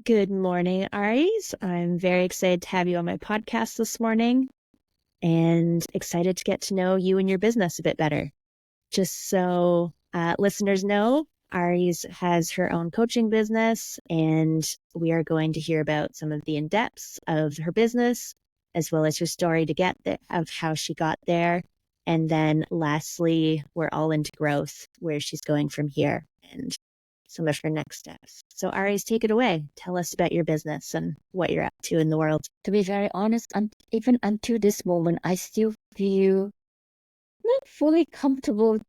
Good morning, Aries. I'm very excited to have you on my podcast this morning and excited to get to know you and your business a bit better. Just so listeners know, Aries has her own coaching business, and we are going to hear about some of the in-depths of her business, as well as her story to get there, of how she got there. And then lastly, we're all into growth, where she's going from here and some of her next steps. So Aries, take it away. Tell us about your business and what you're up to in the world. To be very honest, even until this moment, I still feel not fully comfortable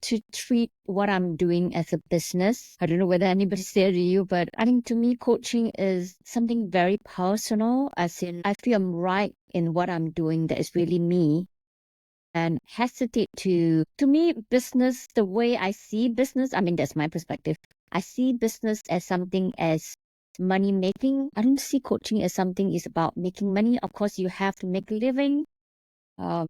to treat what I'm doing as a business. I don't know whether anybody said to you, but I think to me, coaching is something very personal, as in I feel I'm right in what I'm doing that is really me. And hesitate to me, business, the way I see business, I mean, that's my perspective. I see business as something as money making. I don't see coaching as something is about making money. Of course, you have to make a living. I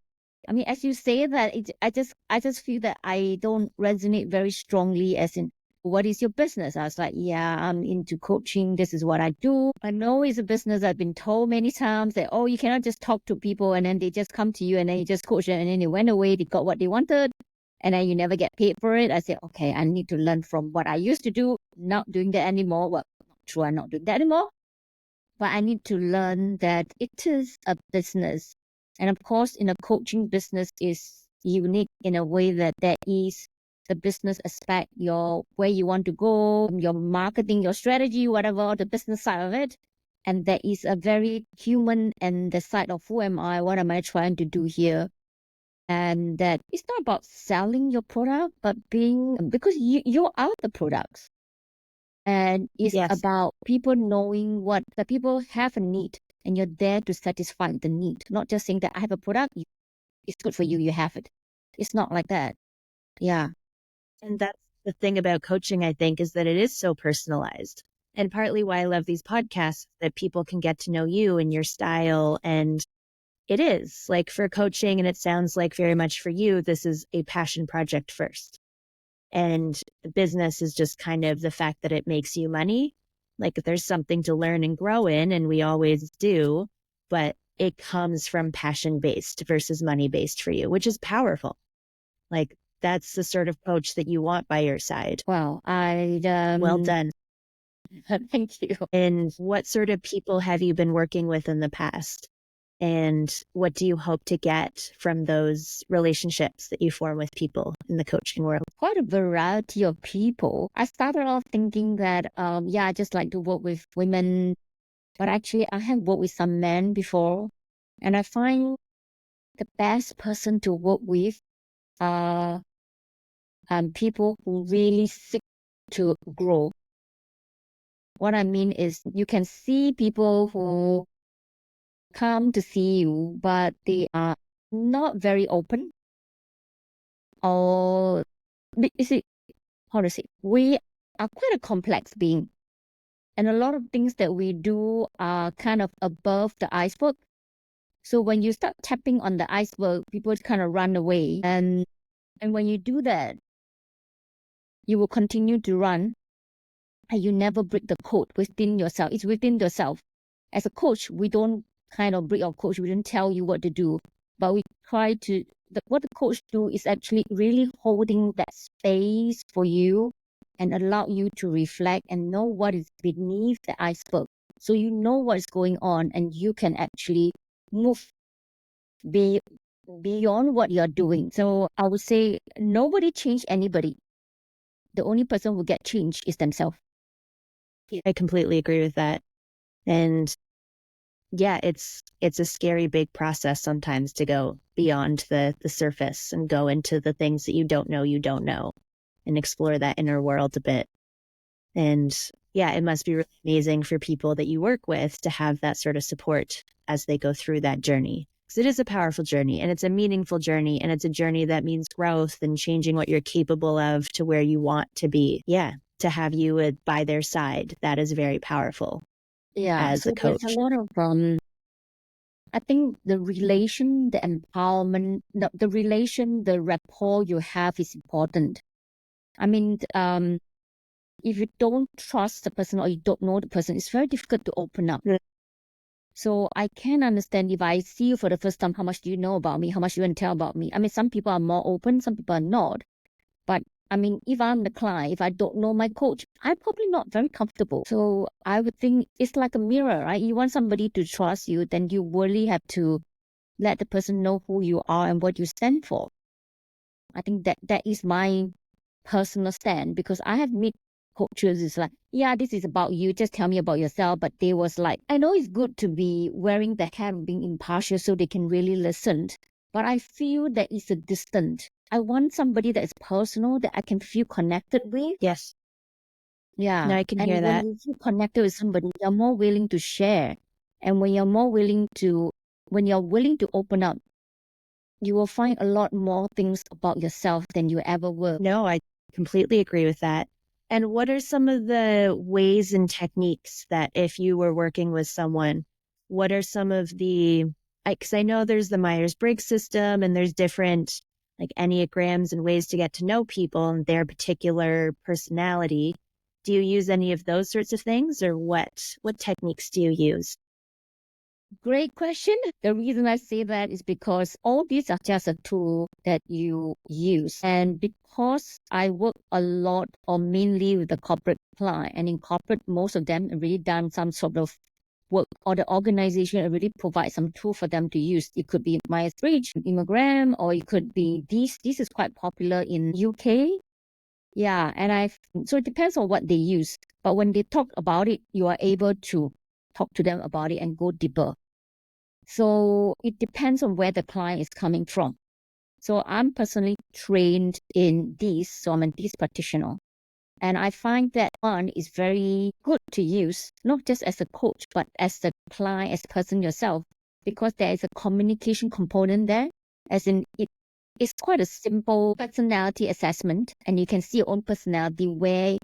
mean, as you say that, I just feel that I don't resonate very strongly as in, what is your business? I was like, yeah, I'm into coaching. This is what I do. I know it's a business. I've been told many times that, oh, you cannot just talk to people and then they just come to you and then you just coach them and then they went away. They got what they wanted and then you never get paid for it. I said, okay, I need to learn from what I used to do. Not doing that anymore. Well, not true. I'm not doing that anymore. But I need to learn that it is a business. And of course, in a coaching business is unique in a way that there is the business aspect, your where you want to go, your marketing, your strategy, whatever, the business side of it. And there is a very human and the side of who am I, what am I trying to do here? And that it's not about selling your product, but because you are the products. And it's Yes. about people knowing what the people have a need and you're there to satisfy the need, not just saying that I have a product, it's good for you, you have it. It's not like that. Yeah. And that's the thing about coaching, I think, is that it is so personalized. And partly why I love these podcasts, that people can get to know you and your style. And it is like for coaching, and it sounds like very much for you, this is a passion project first. And business is just kind of the fact that it makes you money. Like there's something to learn and grow in, and we always do, but it comes from passion based versus money based for you, which is powerful. Like that's the sort of coach that you want by your side. Well, Well done. thank you. And what sort of people have you been working with in the past? And what do you hope to get from those relationships that you form with people in the coaching world? Quite a variety of people. I started off thinking that, I just like to work with women, but actually I have worked with some men before, and I find the best person to work with are people who really seek to grow. What I mean is you can see people who come to see you, but they are not very open. Or, you see, how to say, we are quite a complex being. And a lot of things that we do are kind of above the iceberg. So when you start tapping on the iceberg, people kind of run away. And when you do that, you will continue to run and you never break the code within yourself. It's within yourself. As a coach, we don't kind of break our coach. We don't tell you what to do, but we try to, what the coach do is actually really holding that space for you and allow you to reflect and know what is beneath the iceberg. So you know what's going on and you can actually move beyond what you're doing. So I would say nobody changed anybody. The only person who get changed is themselves. I completely agree with that. And yeah, it's a scary big process sometimes to go beyond the surface and go into the things that you don't know and explore that inner world a bit. And yeah, it must be really amazing for people that you work with to have that sort of support as they go through that journey. Because it is a powerful journey and it's a meaningful journey and it's a journey that means growth and changing what you're capable of to where you want to be. Yeah, to have you by their side, that is very powerful. Yeah, As so a coach. there's a lot of I think the relation, the empowerment, the relation, the rapport you have is important. I mean, if you don't trust the person or you don't know the person, it's very difficult to open up. So I can understand if I see you for the first time, how much do you know about me? How much do you want to tell about me? I mean, some people are more open, some people are not. But I mean, if I'm the client, if I don't know my coach, I'm probably not very comfortable. So I would think it's like a mirror, right? You want somebody to trust you, then you really have to let the person know who you are and what you stand for. I think that is my personal stand, because I have met coaches is like, yeah, this is about you, just tell me about yourself. But they was like, I know it's good to be wearing the hat and being impartial so they can really listen, but I feel that it's a distant. I want somebody that is personal, that I can feel connected with. Yes. Yeah. No, I can hear And when that. you feel connected with somebody, you're more willing to share. And when you're willing to open up, you will find a lot more things about yourself than you ever were. No, I completely agree with that. And what are some of the ways and techniques that if you were working with someone, what are some of the, because I know there's the Myers-Briggs system and there's different like Enneagrams and ways to get to know people and their particular personality. Do you use any of those sorts of things, or what techniques do you use? Great question. The reason I say that is because all these are just a tool that you use. And because I work a lot or mainly with the corporate client, and in corporate, most of them already done some sort of work, or the organization already provides some tool for them to use. It could be Myers-Briggs, Immogram, or it could be this. This is quite popular in UK. Yeah, so it depends on what they use. But when they talk about it, you are able to talk to them about it and go deeper. So it depends on where the client is coming from. So I'm personally trained in this, so I'm a this practitioner. And I find that one is very good to use, not just as a coach, but as the client, as a person yourself, because there is a communication component there, as in it's quite a simple personality assessment, and you can see your own personality, where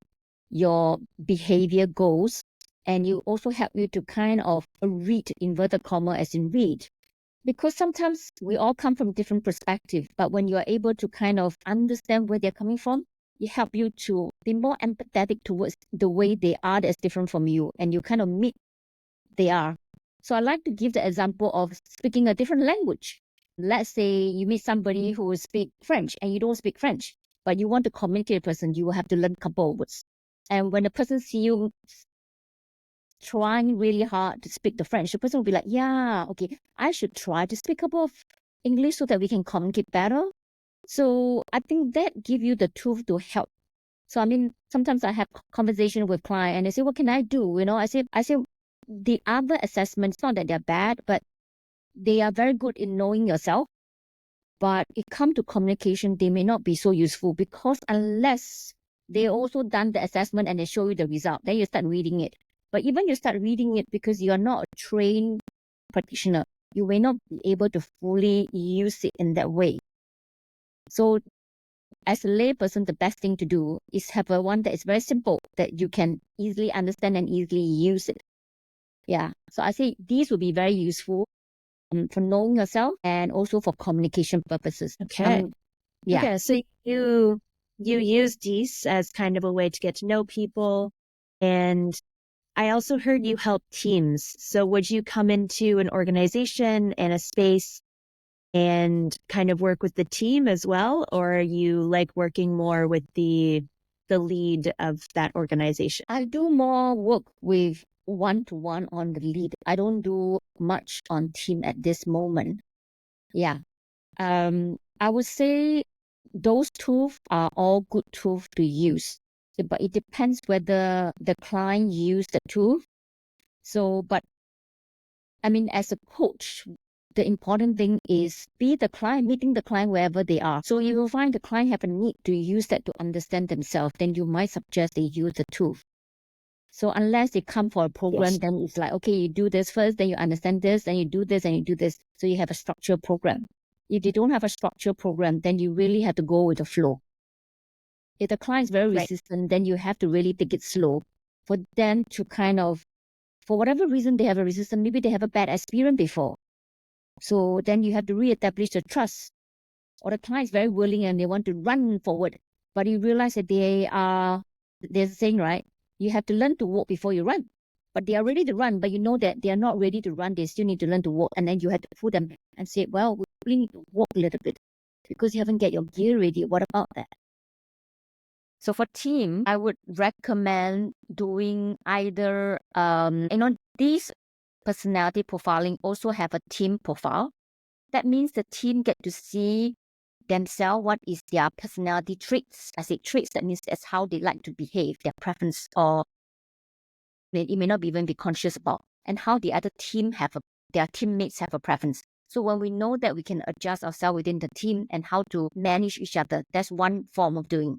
your behavior goes, and you also help you to kind of read, inverted comma, as in read. Because sometimes we all come from different perspectives, but when you are able to kind of understand where they're coming from, it help you to be more empathetic towards the way they are that's different from you, and you kind of meet they are. So I like to give the example of speaking a different language. Let's say you meet somebody who speak French and you don't speak French, but you want to communicate with a person, you will have to learn a couple of words. And when the person see you trying really hard to speak the French, the person will be like, yeah, okay, I should try to speak a couple of English so that we can communicate better. So I think that give you the tool to help. So I mean, sometimes I have conversation with client and they say, what can I do? You know, I say the other assessments, not that they're bad, but they are very good in knowing yourself. But it come to communication, they may not be so useful, because unless they also done the assessment and they show you the result, then you start reading it. But even you start reading it, because you're not a trained practitioner, you may not be able to fully use it in that way. So as a layperson, the best thing to do is have a one that is very simple, that you can easily understand and easily use it. Yeah. So I say these will be very useful for knowing yourself and also for communication purposes. Okay. Yeah. Okay. So you use these as kind of a way to get to know people. And I also heard you help teams. So would you come into an organization and a space and kind of work with the team as well? Or are you like working more with the lead of that organization? I do more work with one-to-one on the lead. I don't do much on team at this moment. Yeah. I would say those tools are all good tools to use, but it depends whether the client use the tool. So, but I mean, as a coach, the important thing is be the client, meeting the client wherever they are. So you will find the client have a need to use that to understand themselves, then you might suggest they use the tool. So unless they come for a program, Yes. then it's like, okay, you do this first, then you understand this, then you do this, and you do this. So you have a structured program. If they don't have a structured program, then you really have to go with the flow. If the client is very Right. resistant, then you have to really take it slow for them to kind of, for whatever reason they have a resistance, maybe they have a bad experience before. So then you have to reestablish the trust. Or the client is very willing and they want to run forward, but you realize that they are There's a saying, right? You have to learn to walk before you run. But they are ready to run, but you know that they are not ready to run. They still need to learn to walk. And then you have to pull them and say, well, we really need to walk a little bit because you haven't get your gear ready. What about that? So for team, I would recommend doing either, these personality profiling also have a team profile. That means the team get to see themselves, what is their personality traits. I say traits, that means that's how they like to behave, their preference, or it may not even be conscious about, and how the other team their teammates have a preference. So when we know that, we can adjust ourselves within the team and how to manage each other. That's one form of doing.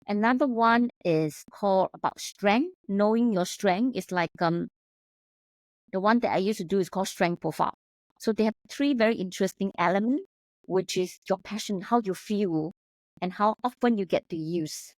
Another one is called about strength. Knowing your strength is like the one that I used to do is called strength profile. So they have 3 very interesting elements, which is your passion, how you feel, and how often you get to use.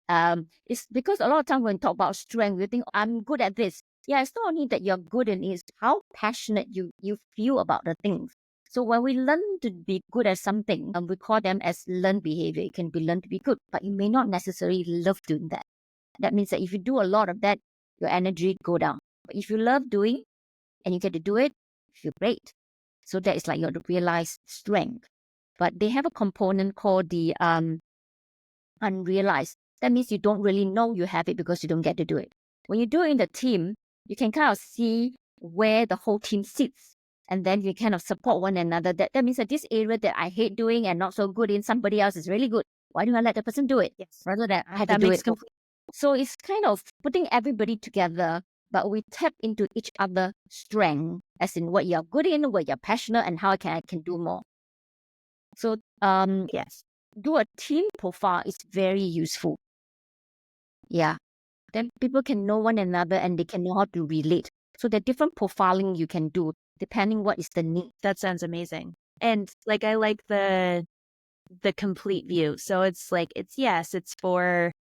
It's because a lot of time when we talk about strength, we think, oh, I'm good at this. Yeah, it's not only that you're good in it, it's how passionate you feel about the things. So when we learn to be good at something, we call them as learned behavior. It can be learned to be good, but you may not necessarily love doing that. That means that if you do a lot of that, your energy go down. But if you love doing and you get to do it, you feel great. So that is like your realized strength. But they have a component called the unrealized. That means you don't really know you have it because you don't get to do it. When you do it in the team, you can kind of see where the whole team sits. And then you kind of support one another. That means that this area that I hate doing and not so good in, somebody else is really good. Why don't I let the person do it? Yes. Rather than I have That to do makes it. complete. So it's kind of putting everybody together, but we tap into each other's strength, as in what you're good in, what you're passionate, and how I can do more. So Yes. do a team profile is very useful. Yeah. Then people can know one another and they can know how to relate. So there are different profiling you can do depending what is the need. That sounds amazing. And like I like the complete view. So it's like it's for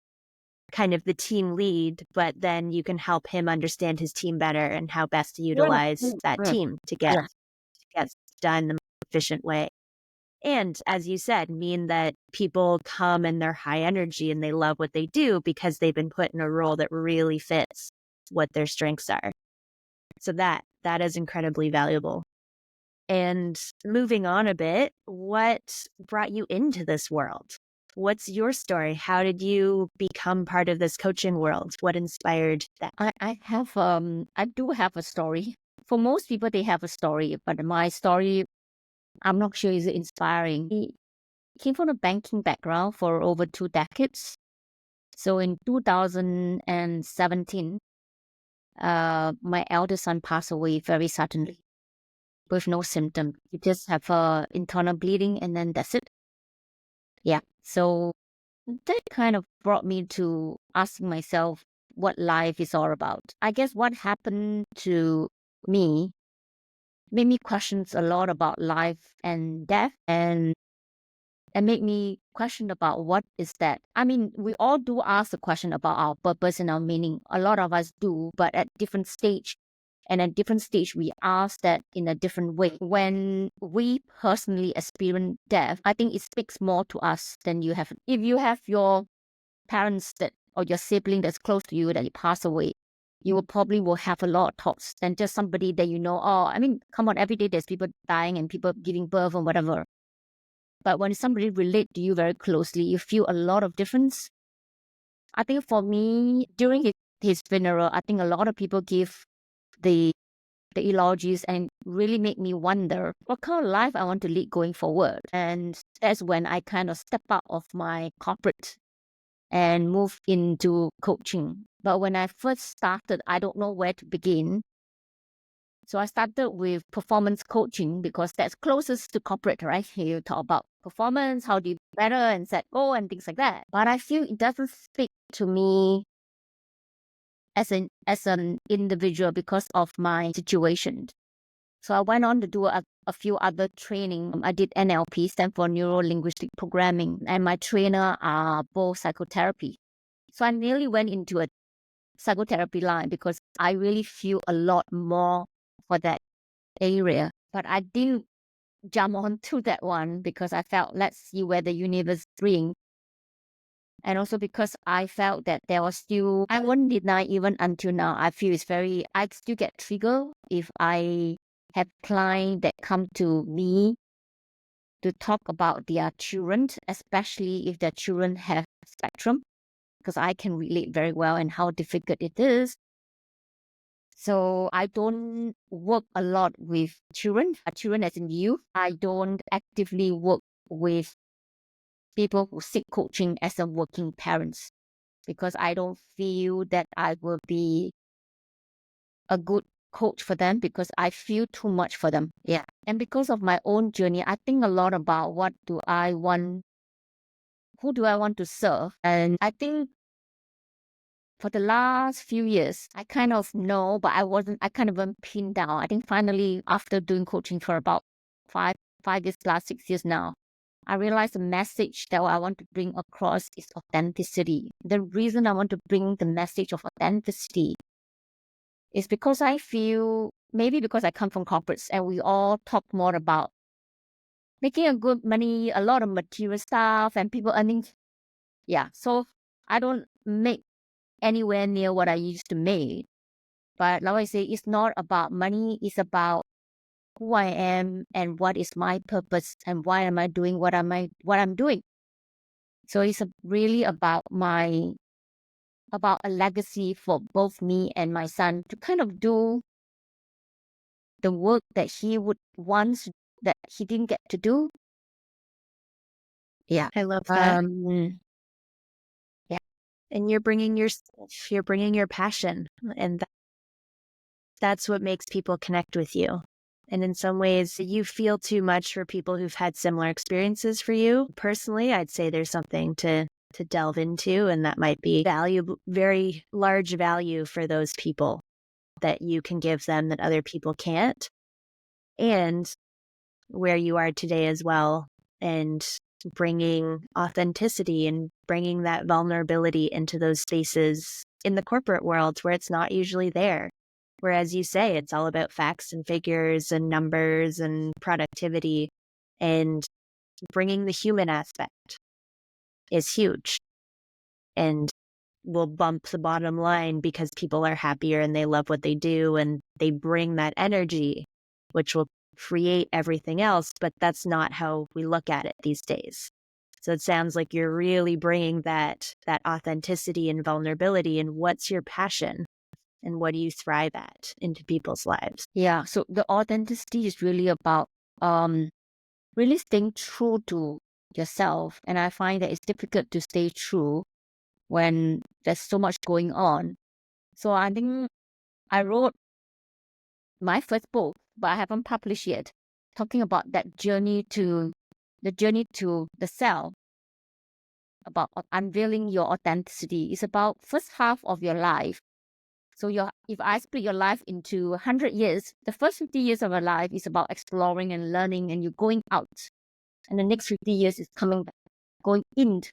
kind of the team lead, but then you can help him understand his team better and how best to utilize that team to get done the most efficient way. And as you said, mean that people come and they're high energy and they love what they do because they've been put in a role that really fits what their strengths are. So that is incredibly valuable. And moving on a bit, what brought you into this world? What's your story? How did you become part of this coaching world? What inspired that? I do have a story. For most people, they have a story, but my story, I'm not sure is inspiring. I came from a banking background for over 2 decades. So in 2017, my eldest son passed away very suddenly with no symptom. He just have internal bleeding and then that's it. Yeah. So that kind of brought me to asking myself what life is all about. I guess what happened to me made me question a lot about life and death, and made me question about what is that. I mean, we all do ask a question about our purpose and our meaning. A lot of us do, but at different stage. And at different stage, we ask that in a different way. When we personally experience death, I think it speaks more to us than you have. If you have your parents that or your sibling that's close to you that you pass away, you will have a lot of thoughts than just somebody that you know. Oh, I mean, come on, every day there's people dying and people giving birth or whatever. But when somebody relate to you very closely, you feel a lot of difference. I think for me, during his funeral, I think a lot of people give the eulogies and really make me wonder what kind of life I want to lead going forward. And that's when I kind of step out of my corporate and move into coaching. But when I first started, I don't know where to begin. So I started with performance coaching because that's closest to corporate, right? You talk about performance, how do you be better and set goal and things like that. But I feel it doesn't speak to me as an individual because of my situation. So I went on to do a few other training. I did NLP, stand for Neuro Linguistic Programming, and my trainer are both psychotherapy. So I nearly went into a psychotherapy line because I really feel a lot more for that area. But I didn't jump onto that one because I felt, let's see where the universe brings. And also because I felt that there was still, I won't deny even until now, I feel I still get triggered if I have clients that come to me to talk about their children, especially if their children have spectrum, because I can relate very well and how difficult it is. So I don't work a lot with children as in youth. I don't actively work with people who seek coaching as a working parents because I don't feel that I will be a good coach for them because I feel too much for them. Yeah. And because of my own journey, I think a lot about who do I want to serve. And I think for the last few years, I kind of know, but I kind of been pinned down. I think finally, after doing coaching for about five years plus 6 years now, I realized the message that I want to bring across is authenticity. The reason I want to bring the message of authenticity is because I feel, maybe because I come from corporates and we all talk more about making a good money, a lot of material stuff and people earning. Yeah. So I don't make anywhere near what I used to make. But like I say, it's not about money. It's about who I am and what is my purpose and why am I doing what I'm doing. So it's really about a legacy for both me and my son to kind of do the work that he would once that he didn't get to do. Yeah. I love that. Yeah. And you're bringing your passion, and that's what makes people connect with you. And in some ways, you feel too much for people who've had similar experiences for you. Personally, I'd say there's something to delve into, and that might be valuable, very large value for those people that you can give them that other people can't. And where you are today as well, and bringing authenticity and bringing that vulnerability into those spaces in the corporate world where it's not usually there. Whereas you say, it's all about facts and figures and numbers and productivity, and bringing the human aspect is huge and will bump the bottom line because people are happier and they love what they do and they bring that energy, which will create everything else. But that's not how we look at it these days. So it sounds like you're really bringing that authenticity and vulnerability, and what's your passion and what do you thrive at into people's lives. Yeah. So the authenticity is really about really staying true to yourself. And I find that it's difficult to stay true when there's so much going on. So I think I wrote my first book, but I haven't published yet, talking about that journey to the self, about unveiling your authenticity. It's about first half of your life. So if I split your life into 100 years, the first 50 years of your life is about exploring and learning and you're going out. And the next 50 years is coming back, going in.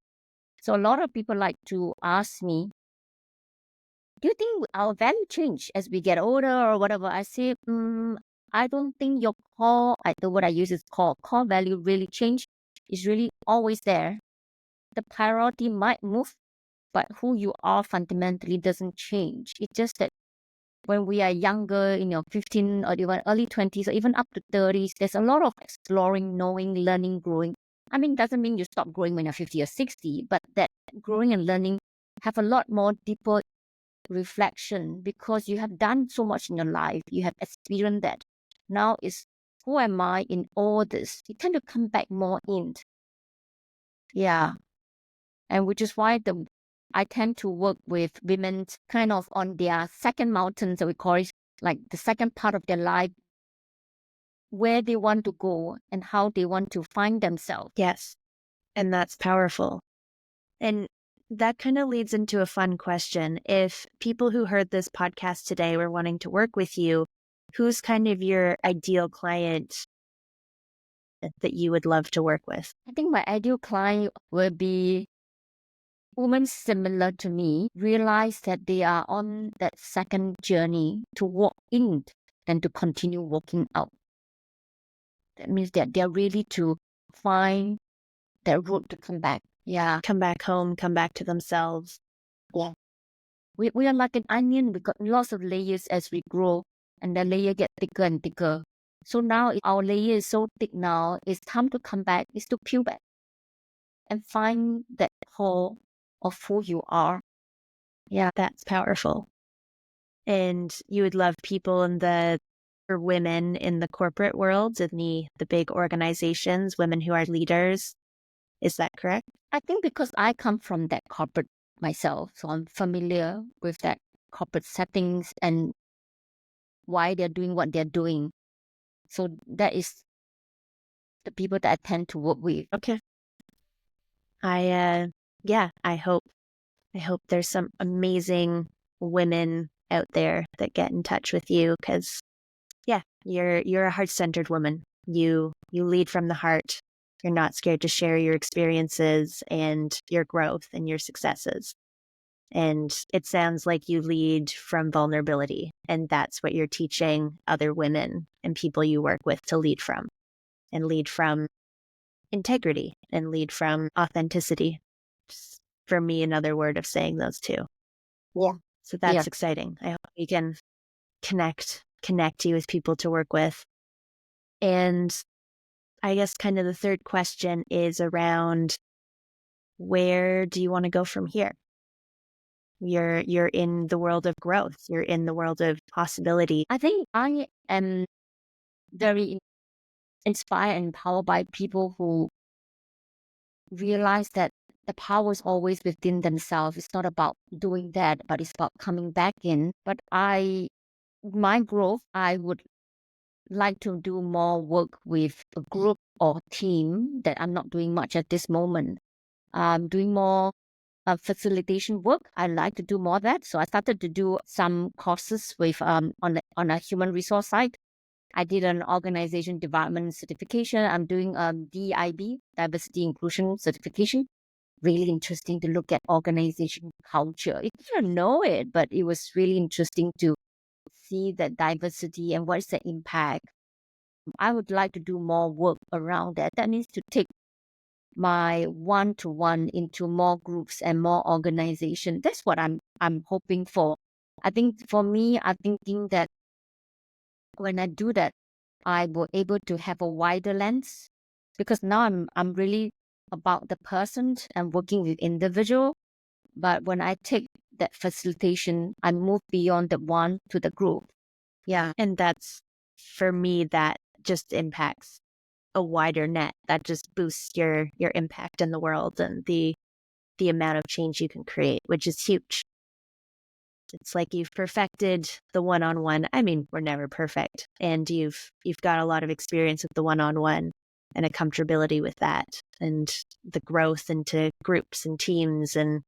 So a lot of people like to ask me, do you think our value change as we get older or whatever? I say, I don't think your the word I use is core value really change. It's really always there. The priority might move, but who you are fundamentally doesn't change. It's just that when we are younger, in your 15 or even early 20s or even up to 30s, there's a lot of exploring, knowing, learning, growing. I mean, doesn't mean you stop growing when you're 50 or 60, but that growing and learning have a lot more deeper reflection because you have done so much in your life. You have experienced that. Now is, who am I in all this? You tend to come back more in. Yeah. And which is why I tend to work with women kind of on their second mountain, so we call it, like the second part of their life, where they want to go and how they want to find themselves. Yes. And that's powerful. And that kind of leads into a fun question. If people who heard this podcast today were wanting to work with you, who's kind of your ideal client that you would love to work with? I think my ideal client will be women similar to me, realize that they are on that second journey to walk in and to continue walking out. That means that they're ready to find their road to come back. Yeah. come back home, come back to themselves. Yeah. We are like an onion. We got lots of layers as we grow, and the layer get thicker and thicker. So now our layer is so thick now, it's time to come back. It's to peel back and find that core of who you are. Yeah. That's powerful. And you would love people for women in the corporate world, in the big organizations, women who are leaders. Is that correct? I think because I come from that corporate myself, so I'm familiar with that corporate settings and why they're doing what they're doing. So that is the people that I tend to work with. Okay. I hope there's some amazing women out there that get in touch with you, because you're a heart-centered woman. You lead from the heart. You're not scared to share your experiences and your growth and your successes. And it sounds like you lead from vulnerability, and that's what you're teaching other women and people you work with to lead from, and lead from integrity and lead from authenticity. Just for me, another word of saying those two. Yeah. So that's exciting. I hope we can connect you with people to work with. And I guess kind of the third question is around, where do you want to go from here? You're in the world of growth. You're in the world of possibility. I think I am very inspired and empowered by people who realize that the power is always within themselves. It's not about doing that, but it's about coming back in. But my growth, I would like to do more work with a group or team that I'm not doing much at this moment. I'm doing more facilitation work. I like to do more of that. So I started to do some courses with on a human resource side. I did an organization development certification. I'm doing DIB, diversity inclusion certification. Really interesting to look at organization culture. You didn't know it, but it was really interesting to see that diversity and what is the impact. I would like to do more work around that. That means to take my one-to-one into more groups and more organization. That's what I'm hoping for. I think for me, I'm thinking that when I do that, I will able to have a wider lens, because now I'm really about the person and working with individual. But when I take that facilitation, I move beyond the one to the group. Yeah. And that's, for me, that just impacts a wider net. That just boosts your impact in the world and the amount of change you can create, which is huge. It's like you've perfected the one-on-one. I mean, we're never perfect. And you've got a lot of experience with the one-on-one and a comfortability with that, and the growth into groups and teams. And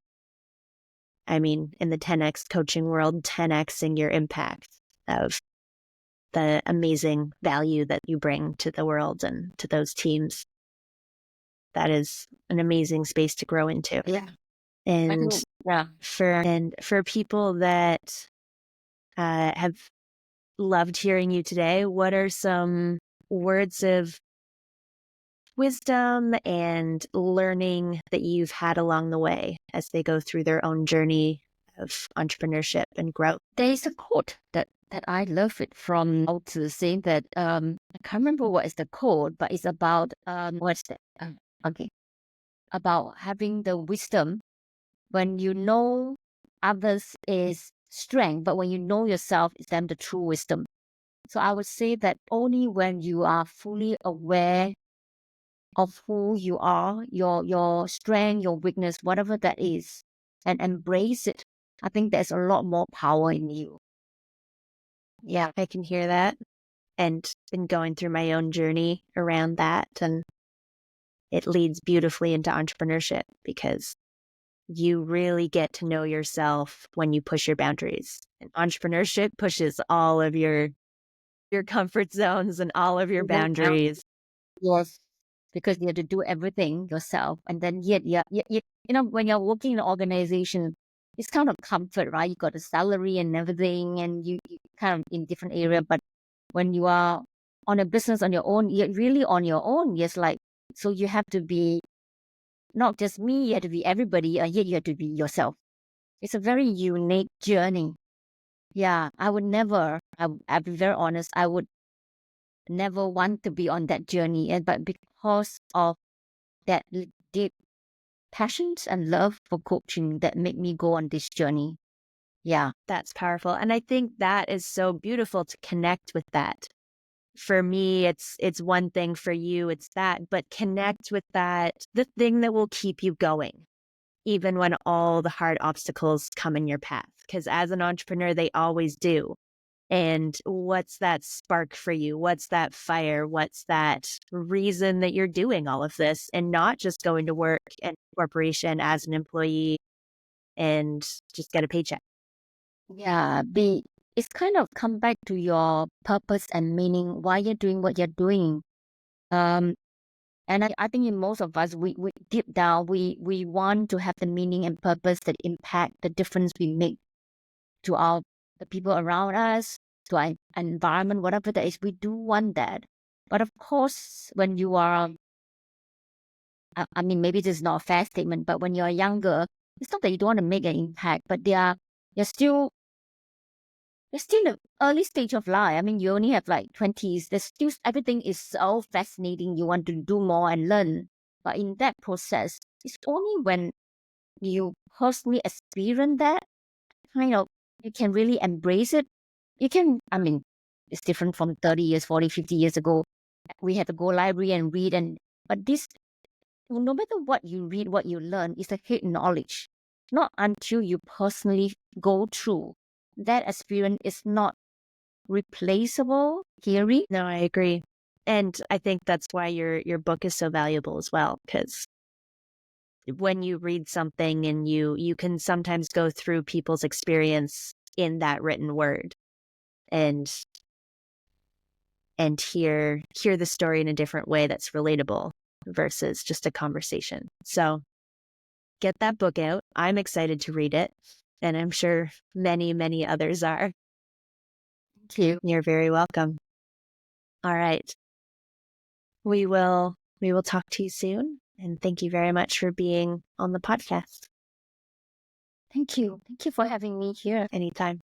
I mean, in the 10X coaching world, 10Xing your impact of the amazing value that you bring to the world and to those teams. That is an amazing space to grow into. Yeah. And Yeah. for people that have loved hearing you today, what are some words of wisdom and learning that you've had along the way as they go through their own journey of entrepreneurship and growth? There's a quote that I love it from Lao Tzu, saying that I can't remember what is the quote, but it's about what's that? Okay, about having the wisdom when you know others is strength, but when you know yourself, is then the true wisdom. So I would say that only when you are fully aware of who you are, your strength, your weakness, whatever that is, and embrace it, I think there's a lot more power in you. Yeah, I can hear that. And been going through my own journey around that. And it leads beautifully into entrepreneurship, because you really get to know yourself when you push your boundaries. And entrepreneurship pushes all of your comfort zones and all of your boundaries. Yes, because you have to do everything yourself, and then yet, when you're working in an organization, it's kind of comfort, right? You got a salary and everything, and you kind of in different area. But when you are on a business on your own, you're really on your own. Yes, like so you have to be not just me, you have to be everybody, and yet you have to be yourself. It's a very unique journey. Yeah, I'll be very honest, I would never want to be on that journey. But because of that deep passions and love for coaching that made me go on this journey. Yeah. That's powerful. And I think that is so beautiful to connect with that. For me, it's one thing, for you, it's that, but connect with that, the thing that will keep you going, even when all the hard obstacles come in your path. Because as an entrepreneur, they always do. And what's that spark for you? What's that fire? What's that reason that you're doing all of this and not just going to work and corporation as an employee and just get a paycheck? Yeah. It's kind of come back to your purpose and meaning, why you're doing what you're doing. And I think in most of us, we deep down, we want to have the meaning and purpose that impact the difference we make to the people around us, to our environment, whatever that is. We do want that. But of course, when you are, I mean, maybe this is not a fair statement, but when you're younger, it's not that you don't want to make an impact, but you're still in the early stage of life. I mean, you only have like 20s. There's still, everything is so fascinating. You want to do more and learn. But in that process, it's only when you personally experience that, kind of, you can really embrace it. I mean, it's different from 30 years, 40, 50 years ago. We had to go library and read. But this, no matter what you read, what you learn, is a hidden knowledge. Not until you personally go through that experience, is not replaceable theory. No, I agree. And I think that's why your book is so valuable as well, because when you read something and you can sometimes go through people's experience in that written word and hear the story in a different way that's relatable versus just a conversation. So get that book out. I'm excited to read it, and I'm sure many, many others are. Thank you. You're very welcome. All right. We will talk to you soon, and thank you very much for being on the podcast. Thank you. Thank you for having me here. Anytime.